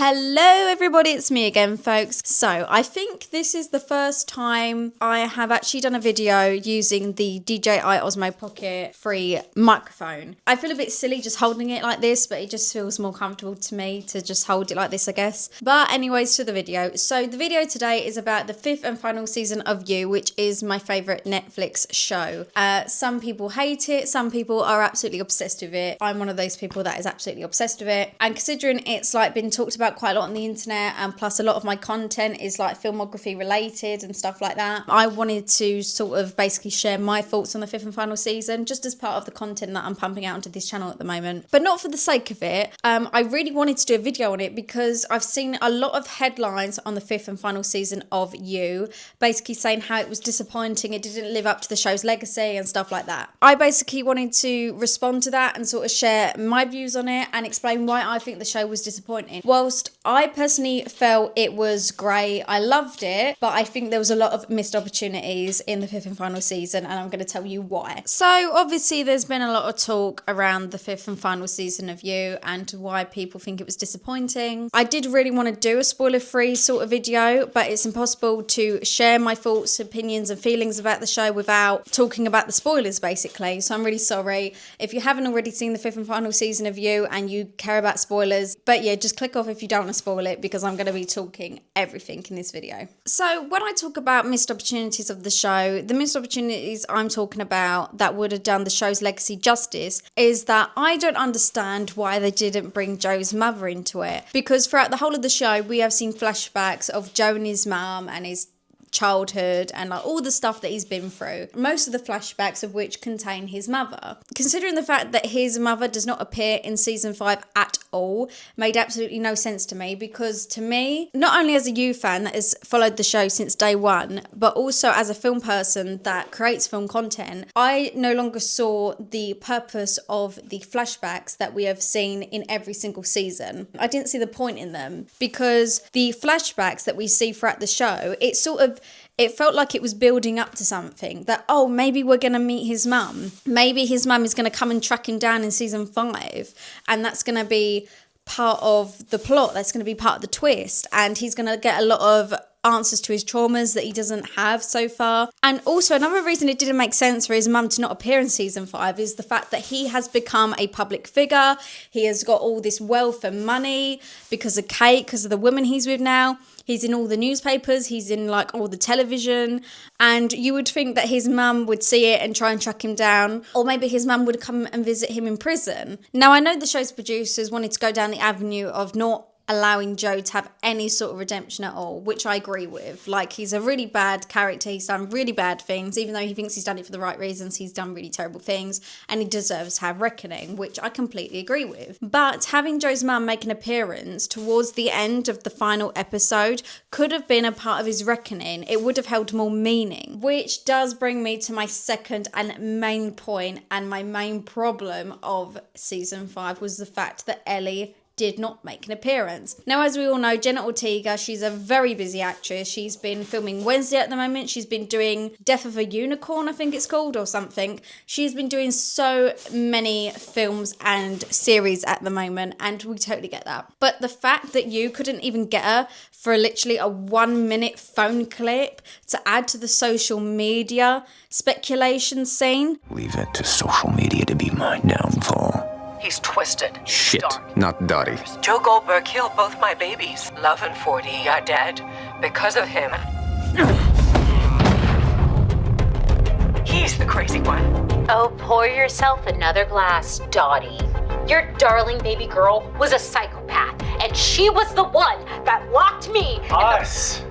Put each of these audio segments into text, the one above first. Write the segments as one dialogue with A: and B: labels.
A: Hello everybody, it's me again folks. So I think this is the first time I have actually done a video using the DJI Osmo Pocket free microphone. I feel a bit silly just holding it like this, but it just feels more comfortable to me to just hold it like this, I guess. But anyways, to the video. So the video today is about the 5th and final season of You, which is my favourite Netflix show. Some people hate it, some people are absolutely obsessed with it. I'm one of those people that is absolutely obsessed with it. And considering it's like been talked about quite a lot on the internet, and plus a lot of my content is like filmography related and stuff like that, I wanted to sort of basically share my thoughts on the 5th and final season just as part of the content that I'm pumping out onto this channel at the moment, but not for the sake of it. I really wanted to do a video on it because I've seen a lot of headlines on the 5th and final season of You basically saying how it was disappointing, it didn't live up to the show's legacy and stuff like that. I basically wanted to respond to that and sort of share my views on it and explain why I think the show was disappointing. Whilst I personally felt it was great, I loved it, but I think there was a lot of missed opportunities in the 5th and final season, and I'm going to tell you why. So obviously there's been a lot of talk around the 5th and final season of You and why people think it was disappointing. I did really want to do a spoiler-free sort of video, but it's impossible to share my thoughts, opinions and feelings about the show without talking about the spoilers basically. So I'm really sorry if you haven't already seen the 5th and final season of You and you care about spoilers. But yeah, just click off if you don't want to spoil it, because I'm going to be talking everything in this video. So when I talk about missed opportunities of the show, the missed opportunities I'm talking about that would have done the show's legacy justice is that I don't understand why they didn't bring Joe's mother into it, because throughout the whole of the show we have seen flashbacks of Joe and his mum and his childhood and like all the stuff that he's been through, most of the flashbacks of which contain his mother. Considering the fact that his mother does not appear in season 5 at all made absolutely no sense to me, because to me, not only as a You fan that has followed the show since day one, but also as a film person that creates film content, I no longer saw the purpose of the flashbacks that we have seen in every single season. I didn't see the point in them, because the flashbacks that we see throughout the show, it felt like it was building up to something, that, oh, maybe we're going to meet his mum. Maybe his mum is going to come and track him down in season 5, and that's going to be part of the plot. That's going to be part of the twist, and he's going to get a lot of answers to his traumas that he doesn't have so far. And also another reason it didn't make sense for his mum to not appear in season 5 is the fact that he has become a public figure. He has got all this wealth and money because of Kate, because of the woman he's with now. He's in all the newspapers, he's in like all the television, and you would think that his mum would see it and try and track him down, or maybe his mum would come and visit him in prison. Now, I know the show's producers wanted to go down the avenue of not allowing Joe to have any sort of redemption at all, which I agree with. Like, he's a really bad character, he's done really bad things, even though he thinks he's done it for the right reasons, he's done really terrible things, and he deserves to have reckoning, which I completely agree with. But having Joe's mum make an appearance towards the end of the final episode could have been a part of his reckoning. It would have held more meaning, which does bring me to my second and main point, and my main problem of season 5 was the fact that Ellie did not make an appearance. Now, as we all know, Jenna Ortega, she's a very busy actress. She's been filming Wednesday at the moment. She's been doing Death of a Unicorn, I think it's called, or something. She's been doing so many films and series at the moment, and we totally get that. But the fact that you couldn't even get her for literally a 1-minute phone clip to add to the social media speculation scene.
B: Leave it to social media to be my downfall.
C: He's twisted.
B: Shit,
C: Dark.
B: not Dottie.
C: Joe Goldberg killed both my babies. Love and 40 are dead because of him. He's the crazy one.
D: Oh, pour yourself another glass, Dottie. Your darling baby girl was a psychopath, and she was the one that locked me.
E: Us.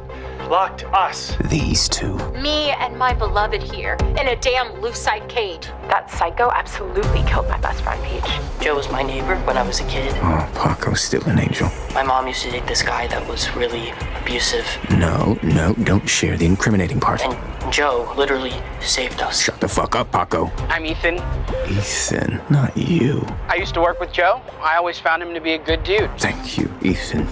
E: Locked us.
B: These two.
D: Me and my beloved here in a damn Lucite cage.
F: That psycho absolutely killed my best friend, Peach.
G: Joe was my neighbor when I was a kid.
B: Oh, Paco's still an angel.
G: My mom used to date this guy that was really abusive.
B: No, don't share the incriminating part.
G: And Joe literally saved us.
B: Shut the fuck up, Paco.
E: I'm Ethan.
B: Ethan, not you.
E: I used to work with Joe. I always found him to be a good dude.
B: Thank you, Ethan.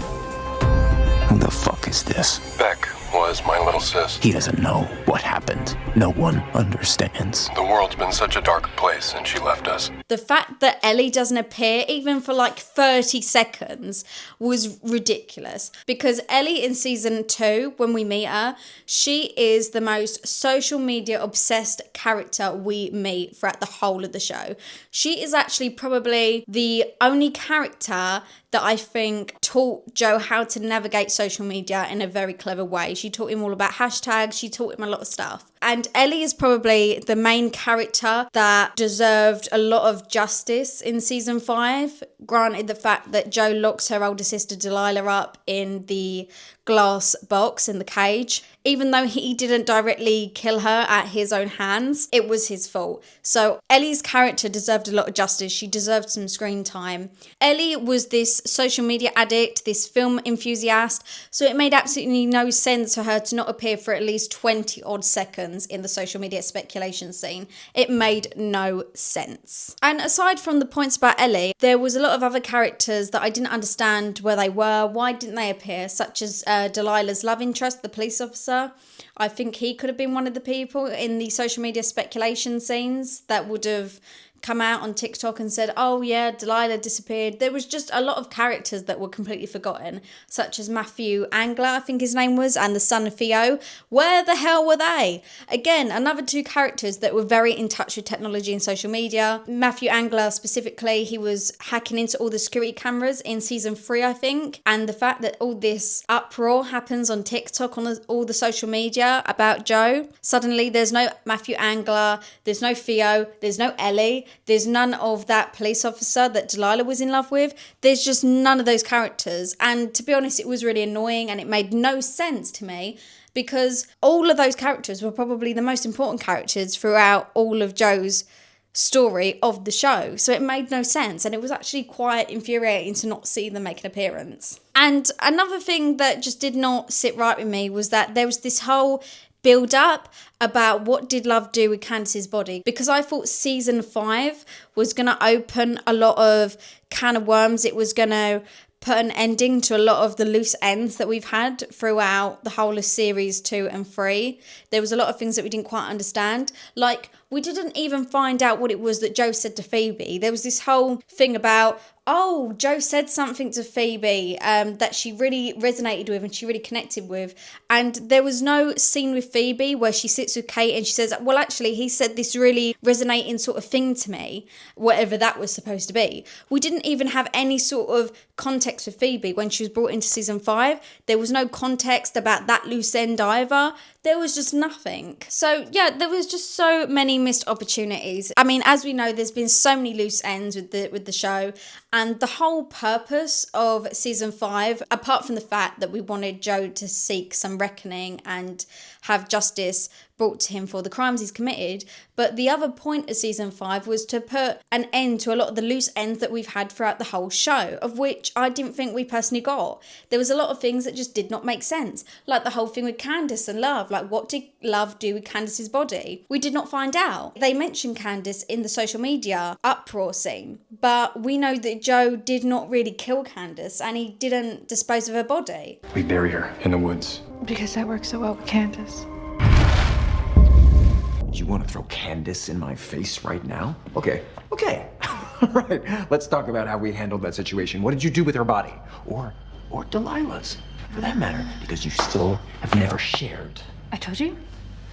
B: Who the fuck is this?
H: Beck was my little sis.
B: He doesn't know what happened. No one understands.
H: The world's been such a dark place since she left us.
A: The fact that Ellie doesn't appear even for like 30 seconds was ridiculous, because Ellie in season 2, when we meet her, she is the most social media obsessed character we meet throughout the whole of the show. She is actually probably the only character that I think taught Joe how to navigate social media in a very clever way. She taught him all about hashtags, she taught him a lot of stuff. And Ellie is probably the main character that deserved a lot of justice in season 5. Granted the fact that Joe locks her older sister Delilah up in the glass box in the cage. Even though he didn't directly kill her at his own hands, it was his fault. So Ellie's character deserved a lot of justice. She deserved some screen time. Ellie was this social media addict, this film enthusiast, so it made absolutely no sense for her to not appear for at least 20 odd seconds in the social media speculation scene. It made no sense. And aside from the points about Ellie, there was a lot of other characters that I didn't understand where they were, why didn't they appear, such as Delilah's love interest, the police officer. I think he could have been one of the people in the social media speculation scenes that would have come out on TikTok and said, oh yeah, Delilah disappeared. There was just a lot of characters that were completely forgotten, such as Matthew Angler, I think his name was, and the son of Theo. Where the hell were they? Again, another 2 characters that were very in touch with technology and social media. Matthew Angler specifically, he was hacking into all the security cameras in season 3, I think. And the fact that all this uproar happens on TikTok, on all the social media about Joe. Suddenly there's no Matthew Angler, there's no Theo, there's no Ellie. There's none of that police officer that Delilah was in love with. There's just none of those characters. And to be honest, it was really annoying and it made no sense to me, because all of those characters were probably the most important characters throughout all of Joe's story of the show. So it made no sense, and it was actually quite infuriating to not see them make an appearance. And another thing that just did not sit right with me was that there was this whole build up about what did love do with Candace's body, because I thought season 5 was going to open a lot of can of worms. It was going to put an ending to a lot of the loose ends that we've had throughout the whole of series 2 and 3. There was a lot of things that we didn't quite understand. Like, we didn't even find out what it was that Joe said to Phoebe. There was this whole thing about, oh, Joe said something to Phoebe that she really resonated with and she really connected with. And there was no scene with Phoebe where she sits with Kate and she says, well, actually, he said this really resonating sort of thing to me, whatever that was supposed to be. We didn't even have any sort of context with Phoebe when she was brought into season 5. There was no context about that loose end either. There was just nothing. So yeah, there was just so many missed opportunities. I mean, as we know, there's been so many loose ends with the show, and the whole purpose of season 5, apart from the fact that we wanted Joe to seek some reckoning and have justice brought to him for the crimes he's committed, but the other point of season 5 was to put an end to a lot of the loose ends that we've had throughout the whole show, of which I didn't think we personally got. There was a lot of things that just did not make sense, like the whole thing with Candace and Love. Like, what did Love do with Candace's body? We did not find out. They mentioned Candace in the social media uproar scene, but we know that Joe did not really kill Candace and he didn't dispose of her body.
B: We bury her in the woods.
F: Because that works so well with Candace.
I: You want to throw Candace in my face right now? Okay. All right, let's talk about how we handled that situation. What did you do with her body? Or Delilah's, for that matter, because you still have never shared.
F: I told you,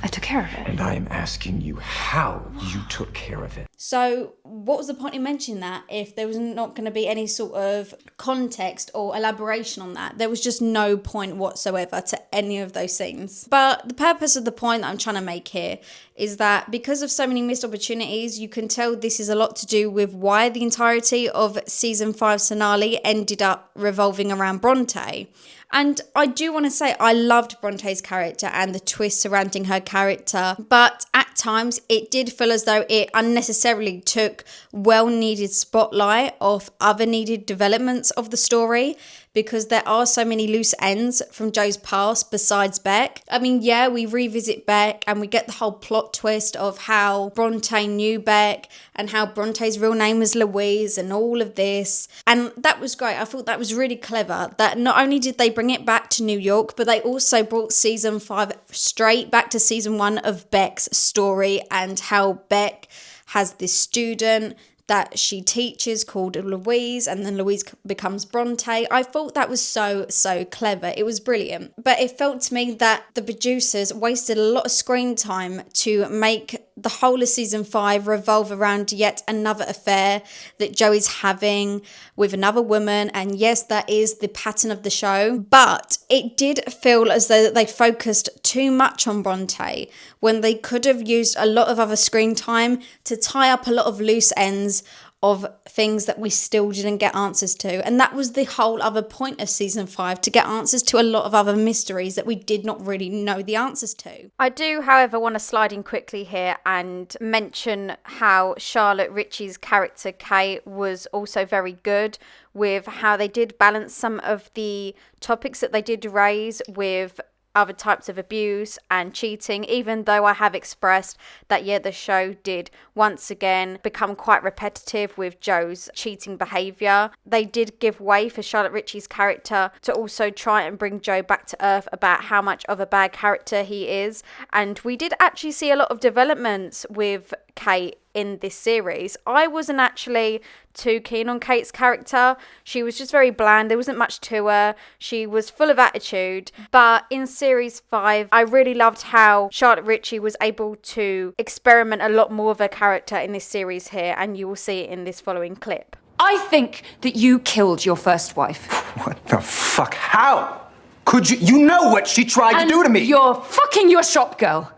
F: I took care of it.
I: And I am asking you how you took care of it.
A: So what was the point in mentioning that if there was not going to be any sort of context or elaboration on that? There was just no point whatsoever to any of those scenes. But the purpose of the point that I'm trying to make here is that because of so many missed opportunities, you can tell this is a lot to do with why the entirety of season 5's finale ended up revolving around Bronte. And I do want to say I loved Bronte's character and the twist surrounding her character, but at times it did feel as though it unnecessarily took well-needed spotlight off other needed developments of the story, because there are so many loose ends from Joe's past besides Beck. I mean, yeah, we revisit Beck and we get the whole plot twist of how Bronte knew Beck and how Bronte's real name was Louise and all of this. And that was great. I thought that was really clever, that not only did they bring it back to New York, but they also brought season 5 straight back to season 1 of Beck's story and how Beck has this student that she teaches called Louise, and then Louise becomes Bronte. I thought that was so clever. It was brilliant. But it felt to me that the producers wasted a lot of screen time to make the whole of season 5 revolve around yet another affair that Joey's having with another woman. And yes, that is the pattern of the show. But it did feel as though they focused too much on Bronte when they could have used a lot of other screen time to tie up a lot of loose ends of things that we still didn't get answers to. And that was the whole other point of season 5, to get answers to a lot of other mysteries that we did not really know the answers to. I do, however, want to slide in quickly here and mention how Charlotte Richie's character Kate was also very good with how they did balance some of the topics that they did raise with other types of abuse and cheating, even though I have expressed that, yeah, the show did once again become quite repetitive with Joe's cheating behaviour. They did give way for Charlotte Richie's character to also try and bring Joe back to earth about how much of a bad character he is. And we did actually see a lot of developments with Kate in this series. I wasn't actually too keen on Kate's character. She was just very bland. There wasn't much to her. She was full of attitude. But in series 5, I really loved how Charlotte Richie was able to experiment a lot more of her character in this series here, and you will see it in this following clip.
F: I think that you killed your first wife.
I: What the fuck? How? Could you? You know what she tried to do to me!
F: You're fucking your shop girl.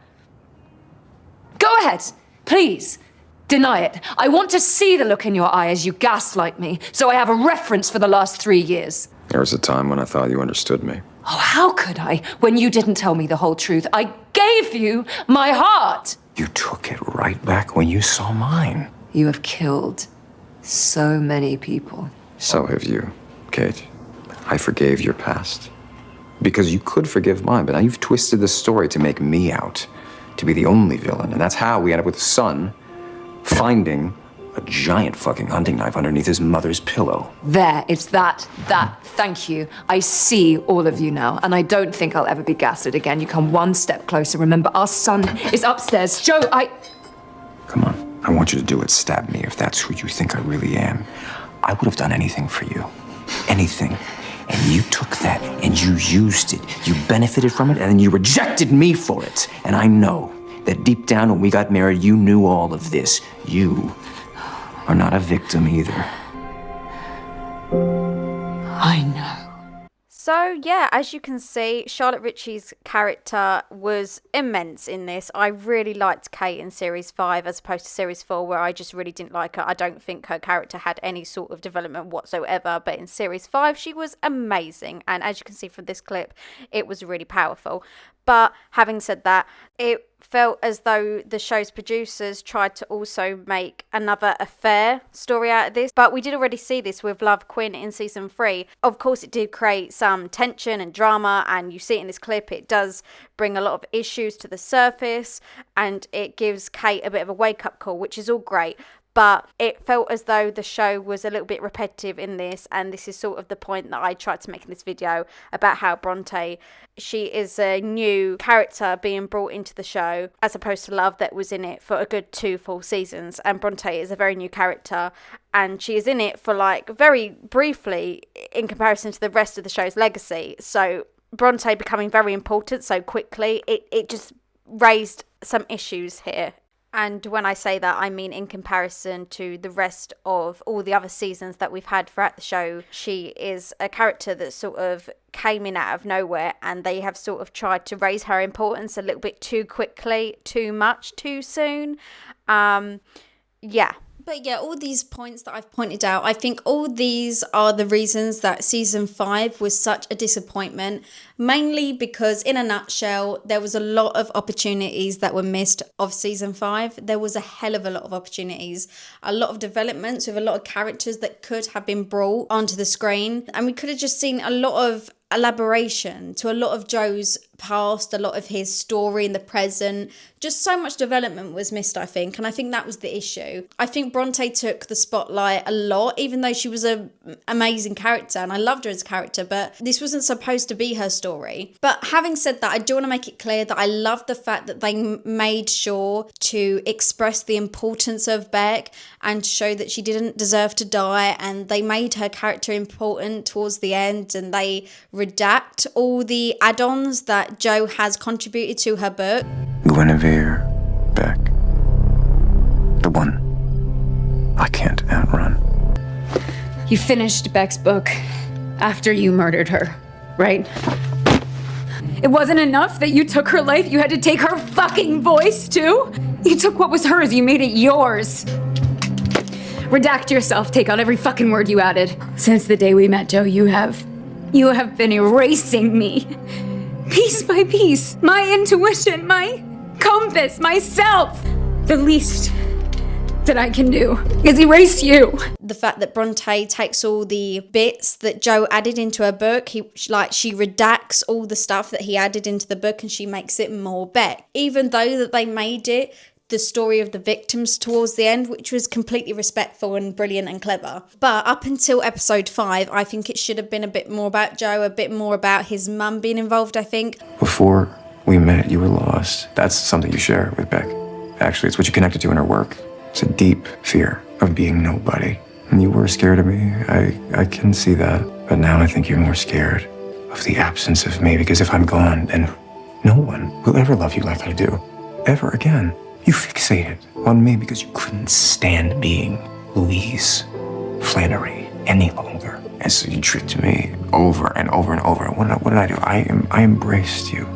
F: Go ahead, please. Deny it. I want to see the look in your eye as you gaslight me, so I have a reference for the last 3 years.
B: There was a time when I thought you understood me.
F: Oh, how could I, when you didn't tell me the whole truth? I gave you my heart.
I: You took it right back when you saw mine.
F: You have killed so many people.
B: So have you, Kate. I forgave your past. Because you could forgive mine, but now you've twisted the story to make me out to be the only villain. And that's how we end up with the son finding a giant fucking hunting knife underneath his mother's pillow.
F: There, it's that. Thank you. I see all of you now, and I don't think I'll ever be gaslit again. You come one step closer. Remember, our son is upstairs. Joe,
I: Come on. I want you to do it. Stab me if that's who you think I really am. I would have done anything for you. Anything. And you took that and you used it. You benefited from it and then you rejected me for it. And I know that deep down when we got married, you knew all of this. You are not a victim either.
F: I know.
A: So yeah, as you can see, Charlotte Richie's character was immense in this. I really liked Kate in series 5 as opposed to series 4, where I just really didn't like her. I don't think her character had any sort of development whatsoever, but in series 5 she was amazing, and as you can see from this clip, it was really powerful. But having said that, it felt as though the show's producers tried to also make another affair story out of this. But we did already see this with Love Quinn in season 3. Of course, it did create some tension and drama, and you see it in this clip. It does bring a lot of issues to the surface, and it gives Kate a bit of a wake-up call, which is all great. But it felt as though the show was a little bit repetitive in this, and this is sort of the point that I tried to make in this video about how Bronte, she is a new character being brought into the show as opposed to Love that was in it for a good 2 full seasons, and Bronte is a very new character and she is in it for like very briefly in comparison to the rest of the show's legacy. So Bronte becoming very important so quickly, it just raised some issues here. And when I say that, I mean in comparison to the rest of all the other seasons that we've had throughout the show. She is a character that sort of came in out of nowhere, and they have sort of tried to raise her importance a little bit too quickly, too much, too soon. Yeah. But yeah, all these points that I've pointed out, I think all these are the reasons that season 5 was such a disappointment. Mainly because, in a nutshell, there was a lot of opportunities that were missed of season 5. There was a hell of a lot of opportunities. A lot of developments with a lot of characters that could have been brought onto the screen. And we could have just seen a lot of elaboration to a lot of Joe's past, a lot of his story in the present. Just so much development was missed, I think. And I think that was the issue. I think Bronte took the spotlight a lot, even though she was an amazing character and I loved her as a character, but this wasn't supposed to be her story. But having said that, I do want to make it clear that I love the fact that they made sure to express the importance of Beck and show that she didn't deserve to die, and they made her character important towards the end, and they redact all the add-ons that Jo has contributed to her book.
B: Guinevere, Beck. The one I can't outrun.
F: You finished Beck's book after you murdered her, right? It wasn't enough that you took her life, you had to take her fucking voice too? You took what was hers, you made it yours. Redact yourself, take out every fucking word you added. Since the day we met, Jo, you have been erasing me. Piece by piece. My intuition, my compass, myself. The least that I can do is erase you.
A: The fact that Bronte takes all the bits that Jo added into her book, she redacts all the stuff that he added into the book and she makes it more Beck. Even though that they made it the story of the victims towards the end, which was completely respectful and brilliant and clever. But up until episode 5, I think it should have been a bit more about Jo, a bit more about his mum being involved, I think.
B: Before we met, you were lost. That's something you share with Beck. Actually, it's what you connected to in her work. It's a deep fear of being nobody. And you were scared of me. I can see that. But now I think you're more scared of the absence of me, because if I'm gone, then no one will ever love you like I do. Ever again. You fixated on me because you couldn't stand being Louise Flannery any longer. And so you tricked me over and over and over. What did I do? I embraced you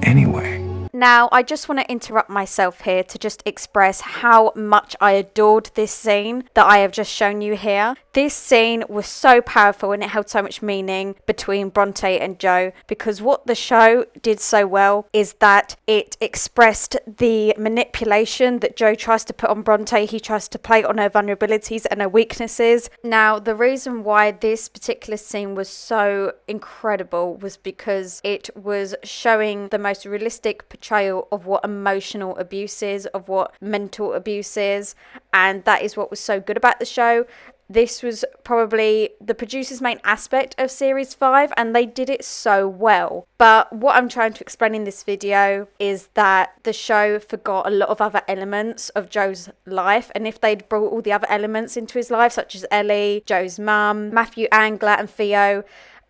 B: anyway.
A: Now, I just want to interrupt myself here to just express how much I adored this scene that I have just shown you here. This scene was so powerful and it held so much meaning between Bronte and Jo, because what the show did so well is that it expressed the manipulation that Jo tries to put on Bronte. He tries to play on her vulnerabilities and her weaknesses. Now, the reason why this particular scene was so incredible was because it was showing the most realistic portrayal of what emotional abuse is, of what mental abuse is, and that is what was so good about the show. This was probably the producer's main aspect of Series 5, and they did it so well. But what I'm trying to explain in this video is that the show forgot a lot of other elements of Jo's life, and if they'd brought all the other elements into his life, such as Ellie, Jo's mum, Matthew Angler and Theo,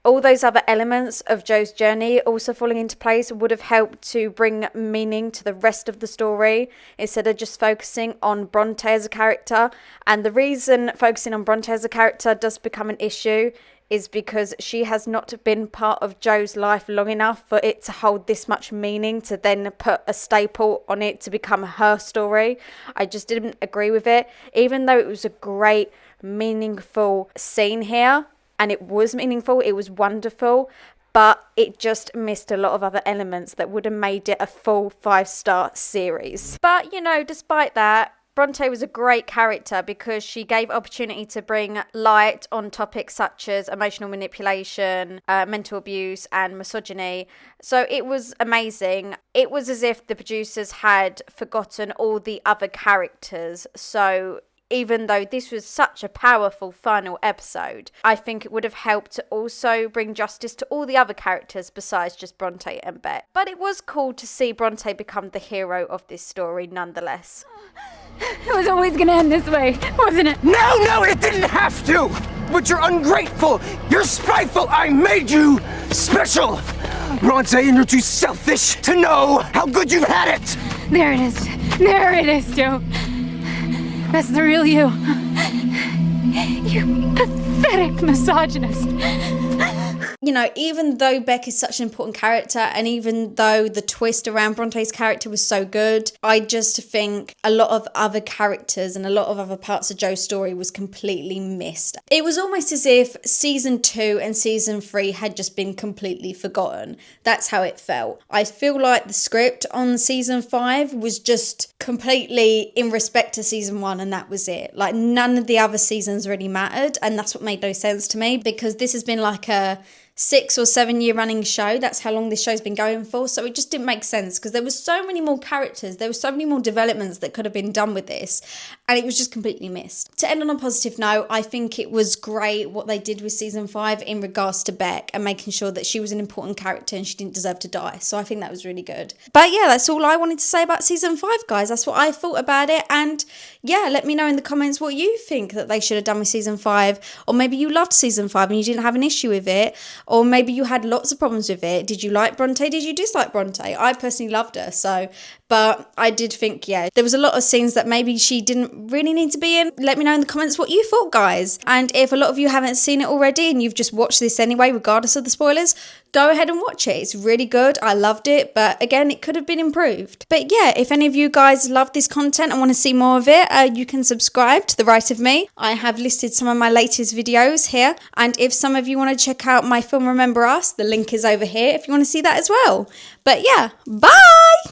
A: all those other elements of Jo's journey also falling into place would have helped to bring meaning to the rest of the story instead of just focusing on Bronte as a character. And the reason focusing on Bronte as a character does become an issue is because she has not been part of Jo's life long enough for it to hold this much meaning to then put a staple on it to become her story. I just didn't agree with it, even though it was a great, meaningful scene here. And it was meaningful, it was wonderful, but it just missed a lot of other elements that would have made it a full 5-star series. But, you know, despite that, Bronte was a great character because she gave opportunity to bring light on topics such as emotional manipulation, mental abuse and misogyny. So it was amazing. It was as if the producers had forgotten all the other characters. So even though this was such a powerful final episode, I think it would have helped to also bring justice to all the other characters besides just Bronte and Beck. But it was cool to see Bronte become the hero of this story nonetheless.
F: It was always gonna end this way, wasn't it?
I: No, it didn't have to! But you're ungrateful! You're spiteful! I made you special! Bronte, and you're too selfish to know how good you've had it!
F: There it is. There it is, Jo. That's the real you. You pathetic misogynist.
A: You know, even though Beck is such an important character, and even though the twist around Bronte's character was so good, I just think a lot of other characters and a lot of other parts of Jo's story was completely missed. It was almost as if season 2 and season 3 had just been completely forgotten. That's how it felt. I feel like the script on season 5 was just completely in respect to season 1, and that was it. Like, none of the other seasons really mattered, and that's what made no sense to me, because this has been like a 6 or 7 year running show. That's how long this show's been going for. So it just didn't make sense because there was so many more characters. There were so many more developments that could have been done with this. And it was just completely missed. To end on a positive note, I think it was great what they did with season 5 in regards to Beck and making sure that she was an important character and she didn't deserve to die. So I think that was really good. But yeah, that's all I wanted to say about season 5, guys. That's what I thought about it. And yeah, let me know in the comments what you think that they should have done with season 5. Or maybe you loved season 5 and you didn't have an issue with it. Or maybe you had lots of problems with it. Did you like Bronte? Did you dislike Bronte? I personally loved her. But I did think, yeah, there was a lot of scenes that maybe she didn't really need to be in. Let me know in the comments what you thought, guys. And if a lot of you haven't seen it already and you've just watched this anyway, regardless of the spoilers, go ahead and watch it. It's really good. I loved it. But again, it could have been improved. But yeah, if any of you guys love this content and want to see more of it, you can subscribe to the right of me. I have listed some of my latest videos here. And if some of you want to check out my film Remember Us, the link is over here if you want to see that as well. But yeah, bye!